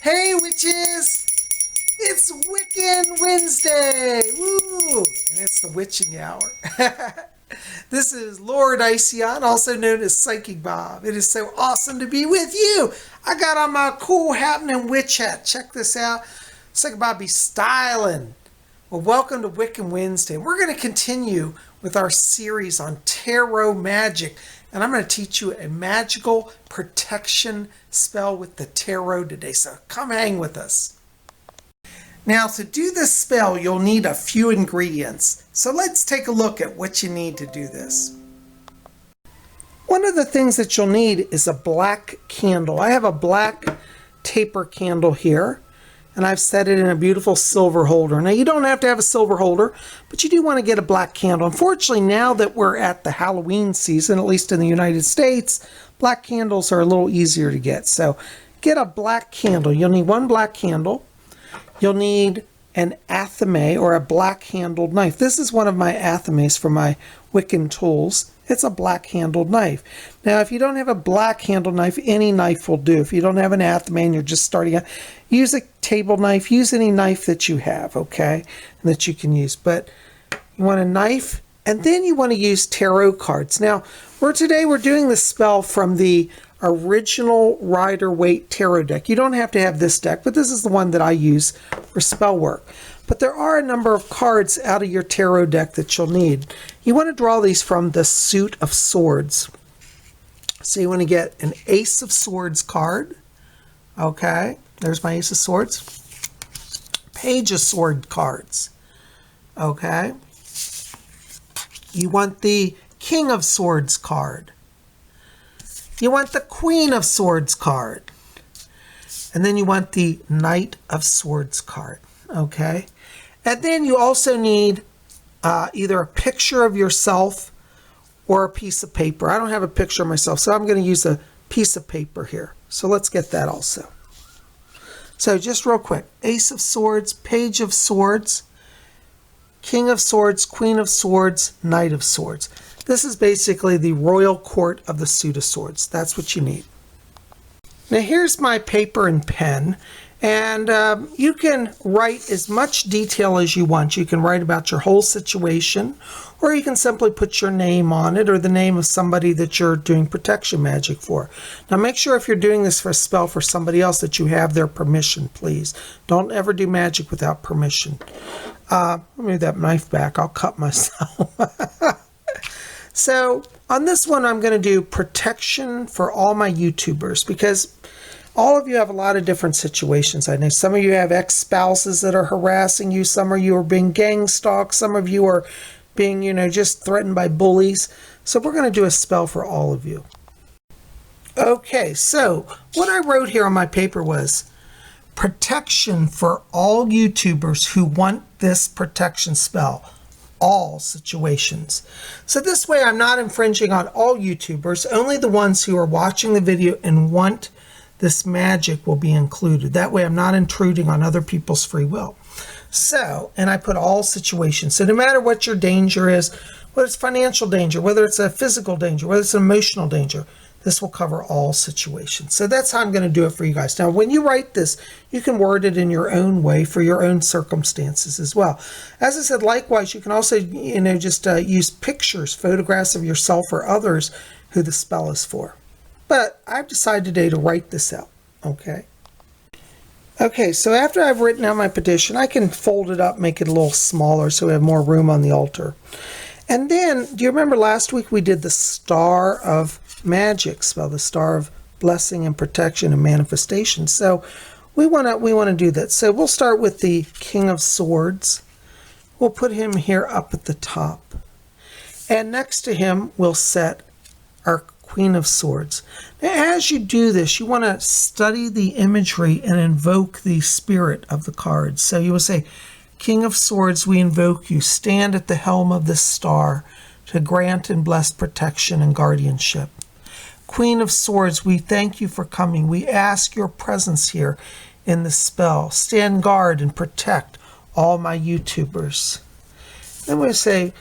Hey witches! It's Wiccan Wednesday! Woo! And it's the witching hour. This is Lord Ision, also known as Psychic Bob. It is so awesome to be with you. I got on my cool happening witch hat. Check this out. Psychic Bob be styling. Well, welcome to Wiccan Wednesday. We're going to continue with our series on tarot magic. And I'm going to teach you a magical protection spell with the tarot today. So come hang with us. Now to do this spell, you'll need a few ingredients. So let's take a look at what you need to do this. One of the things that you'll need is a black candle. I have a black taper candle here, and I've set it in a beautiful silver holder. Now you don't have to have a silver holder, but you do want to get a black candle. Unfortunately, now that we're at the Halloween season, at least in the United States, black candles are a little easier to get. So get a black candle. You'll need one black candle. You'll need an athame or a black handled knife. This is one of my athames for my Wiccan tools. It's a black handled knife. Now, if you don't have a black handled knife, any knife will do. If you don't have an athame and you're just starting out, use a table knife. Use any knife that you have, okay, and that you can use. But you want a knife, and then you want to use tarot cards. Now, today we're doing this spell from the original Rider-Waite tarot deck. You don't have to have this deck, but this is the one that I use for spell work. But there are a number of cards out of your tarot deck that you'll need. You want to draw these from the Suit of Swords. So you want to get an Ace of Swords card. Okay, there's my Ace of Swords. Page of Sword cards. Okay. You want the King of Swords card. You want the Queen of Swords card. And then you want the Knight of Swords card. Okay. And then you also need either a picture of yourself or a piece of paper. I don't have a picture of myself, so I'm going to use a piece of paper here. So let's get that also. So just real quick. Ace of Swords, Page of Swords, King of Swords, Queen of Swords, Knight of Swords. This is basically the royal court of the Suit of Swords. That's what you need. Now here's my paper and pen. And you can write as much detail as you want. You can write about your whole situation, or you can simply put your name on it or the name of somebody that you're doing protection magic for. Now make sure if you're doing this for a spell for somebody else that you have their permission, please. Don't ever do magic without permission. Let me move that knife back. I'll cut myself. So on this one, I'm going to do protection for all my YouTubers because all of you have a lot of different situations. I know some of you have ex-spouses that are harassing you. Some of you are being gang stalked. Some of you are being, just threatened by bullies. So we're going to do a spell for all of you. Okay, so what I wrote here on my paper was protection for all YouTubers who want this protection spell. All situations. So this way I'm not infringing on all YouTubers. Only the ones who are watching the video and want this magic will be included. That way I'm not intruding on other people's free will. So, and I put all situations. So no matter what your danger is, whether it's financial danger, whether it's a physical danger, whether it's an emotional danger, this will cover all situations. So that's how I'm going to do it for you guys. Now, when you write this, you can word it in your own way for your own circumstances as well. As I said, likewise, you can also, just use pictures, photographs of yourself or others who the spell is for. But I've decided today to write this out, okay? Okay, so after I've written out my petition, I can fold it up, make it a little smaller so we have more room on the altar. And then, do you remember last week we did the Star of Magic spell, the Star of Blessing and Protection and Manifestation. So we want to do that. So we'll start with the King of Swords. We'll put him here up at the top. And next to him, we'll set our Queen of Swords. Now, as you do this, you want to study the imagery and invoke the spirit of the cards. So you will say, King of Swords, we invoke you. Stand at the helm of this star to grant and bless protection and guardianship. Queen of Swords, we thank you for coming. We ask your presence here in the spell. Stand guard and protect all my YouTubers. Then we say,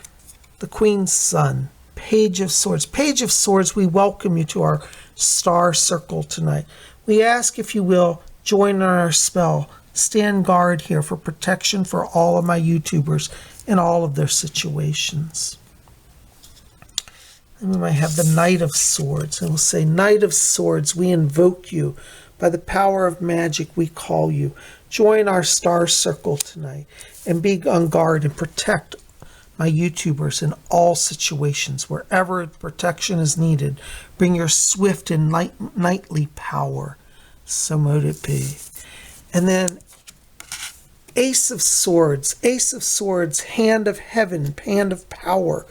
the Queen's Son, Page of Swords. Page of Swords, we welcome you to our star circle tonight. We ask, if you will, join our spell. Stand guard here for protection for all of my YouTubers in all of their situations. And we might have the Knight of Swords. And we'll say, Knight of Swords, we invoke you. By the power of magic, we call you. Join our star circle tonight and be on guard and protect my YouTubers in all situations. Wherever protection is needed, bring your swift and knightly power. So mote it be. And then Ace of Swords, hand of heaven, hand of power.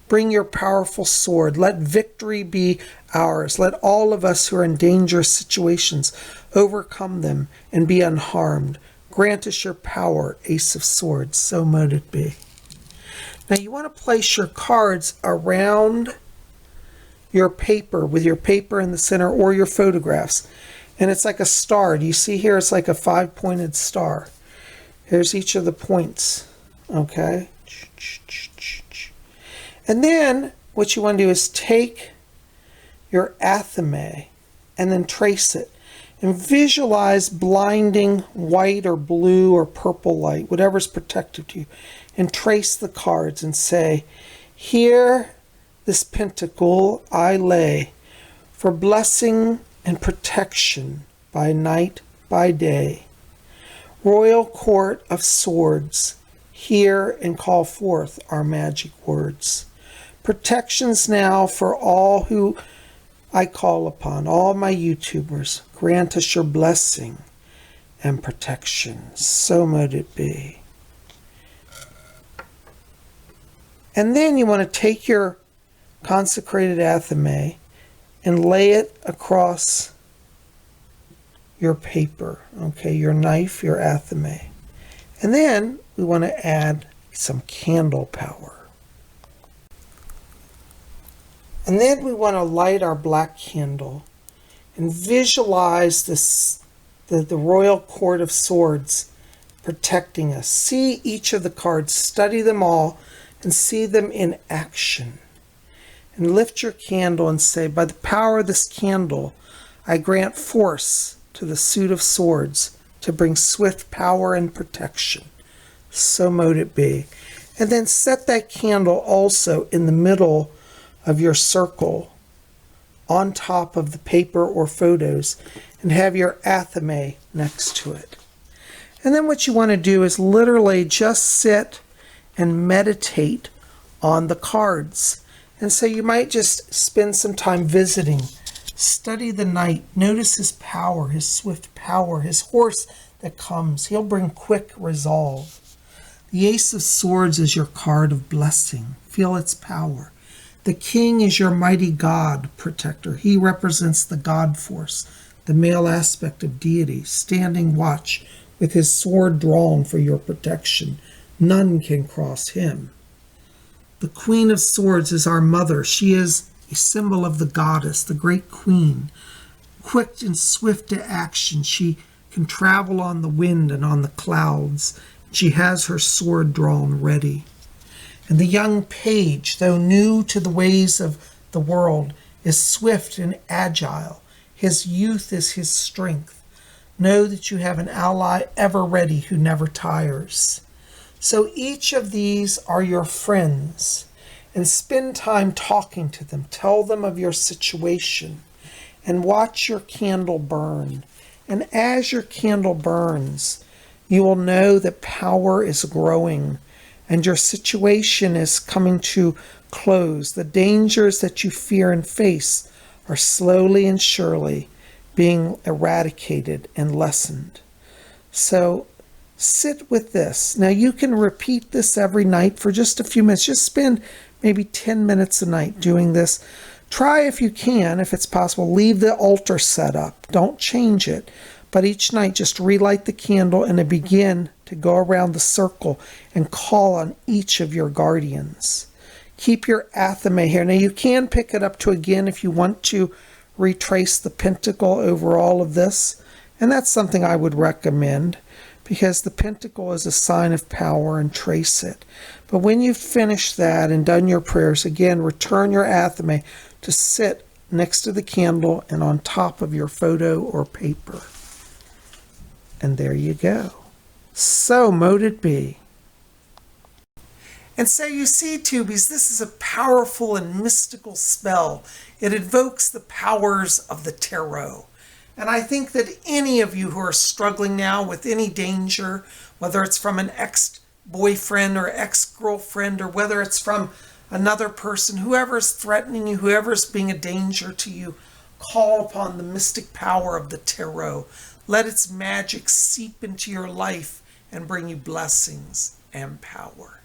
Bring your powerful sword. Let victory be ours. Let all of us who are in dangerous situations overcome them and be unharmed. Grant us your power, Ace of Swords. So mote it be. Now you want to place your cards around your paper, with your paper in the center, or your photographs. And it's like a star. Do you see here? It's like a 5-pointed star. Here's each of the points. Okay? And then what you want to do is take your athame and then trace it. And visualize blinding white or blue or purple light, whatever's protective to you. And trace the cards and say, here this pentacle I lay for blessing and protection by night, by day. Royal Court of Swords, hear and call forth our magic words. Protections now for all who I call upon, all my YouTubers. Grant us your blessing and protection. So mote it be. And then you want to take your consecrated athame and lay it across your paper, okay, your knife, your athame. And then we want to add some candle power. And then we want to light our black candle and visualize this, the Royal Court of Swords protecting us. See each of the cards, study them all, and see them in action. And lift your candle and say, by the power of this candle, I grant force to the suit of swords to bring swift power and protection. So mote it be. And then set that candle also in the middle of your circle on top of the paper or photos, and have your athame next to it. And then what you want to do is literally just sit and meditate on the cards. And so you might just spend some time visiting. Study the knight. Notice his power, his swift power, his horse that comes. He'll bring quick resolve. The Ace of Swords is your card of blessing. Feel its power. The King is your mighty God protector. He represents the God force, the male aspect of deity, standing watch with his sword drawn for your protection. None can cross him. The Queen of Swords is our mother. She is a symbol of the goddess, the great queen. Quick and swift to action, she can travel on the wind and on the clouds. She has her sword drawn ready. And the young page, though new to the ways of the world, is swift and agile. His youth is his strength. Know that you have an ally ever ready who never tires. So each of these are your friends, and spend time talking to them. Tell them of your situation, and watch your candle burn. And as your candle burns, you will know that power is growing and your situation is coming to close. The dangers that you fear and face are slowly and surely being eradicated and lessened. So sit with this. Now you can repeat this every night for just a few minutes. Just spend maybe 10 minutes a night doing this. Try if you can, if it's possible, leave the altar set up. Don't change it. But each night just relight the candle and begin to go around the circle and call on each of your guardians. Keep your athame here. Now you can pick it up to again if you want to retrace the pentacle over all of this. And that's something I would recommend because the pentacle is a sign of power, and trace it. But when you've finished that and done your prayers, again, return your athame to sit next to the candle and on top of your photo or paper. And there you go. So mote it be. And so you see, Tubies, this is a powerful and mystical spell. It invokes the powers of the tarot. And I think that any of you who are struggling now with any danger, whether it's from an ex-boyfriend or ex-girlfriend, or whether it's from another person, whoever is threatening you, whoever is being a danger to you, call upon the mystic power of the tarot. Let its magic seep into your life and bring you blessings and power.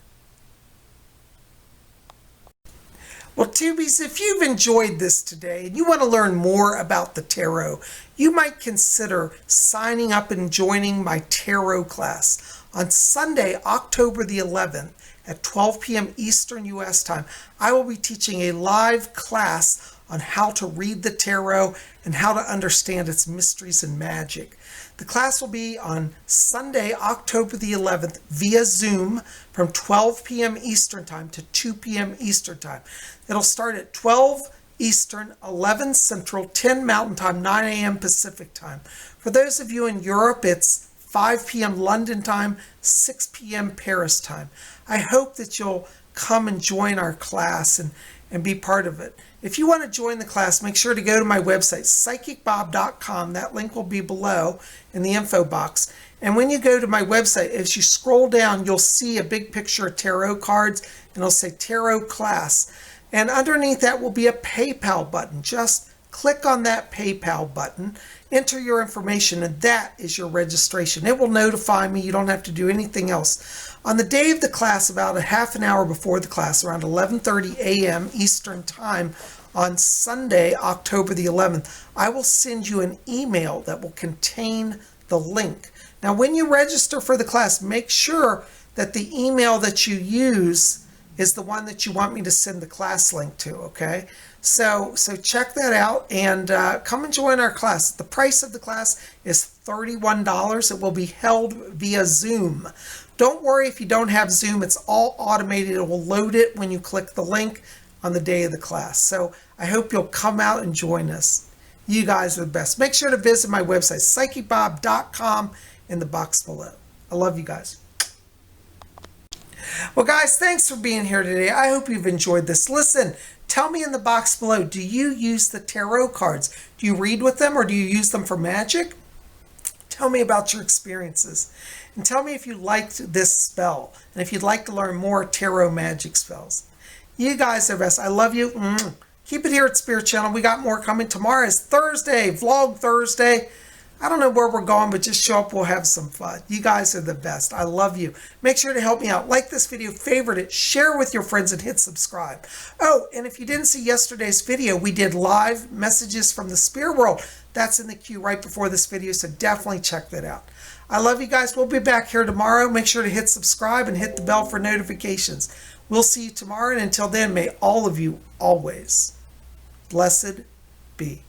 Well, Tubies, if you've enjoyed this today and you want to learn more about the tarot, you might consider signing up and joining my tarot class. On Sunday, October the 11th at 12 p.m. Eastern U.S. time, I will be teaching a live class on how to read the tarot and how to understand its mysteries and magic. The class will be on Sunday, October the 11th via Zoom from 12 p.m. Eastern Time to 2 p.m. Eastern Time. It'll start at 12 Eastern, 11 Central, 10 Mountain Time, 9 a.m. Pacific Time. For those of you in Europe, it's 5 p.m. London Time, 6 p.m. Paris Time. I hope that you'll come and join our class and be part of it. If you want to join the class, make sure to go to my website, PsychicBob.com. That link will be below in the info box. And when you go to my website, as you scroll down, you'll see a big picture of tarot cards, and it'll say Tarot Class. And underneath that will be a PayPal button. Just click on that PayPal button, enter your information, and that is your registration. It will notify me. You don't have to do anything else. On the day of the class, about a half an hour before the class, around 11:30 a.m. Eastern Time, on Sunday, October the 11th, I will send you an email that will contain the link. Now, when you register for the class, make sure that the email that you use is the one that you want me to send the class link to, okay? So check that out and come and join our class. The price of the class is $31. It will be held via Zoom. Don't worry if you don't have Zoom. It's all automated. It will load it when you click the link on the day of the class. So I hope you'll come out and join us. You guys are the best. Make sure to visit my website, PsychicBob.com, in the box below. I love you guys. Well, guys, thanks for being here today. I hope you've enjoyed this. Listen, tell me in the box below, do you use the tarot cards? Do you read with them or do you use them for magic? Tell me about your experiences. And tell me if you liked this spell and if you'd like to learn more tarot magic spells. You guys are the best. I love you. Keep it here at Spirit Channel. We got more coming. Tomorrow is Thursday, Vlog Thursday. I don't know where we're going, but just show up. We'll have some fun. You guys are the best. I love you. Make sure to help me out. Like this video, favorite it, share with your friends, and hit subscribe. Oh, and if you didn't see yesterday's video, we did live messages from the spirit world. That's in the queue right before this video, so definitely check that out. I love you guys. We'll be back here tomorrow. Make sure to hit subscribe and hit the bell for notifications. We'll see you tomorrow, and until then, may all of you always blessed be.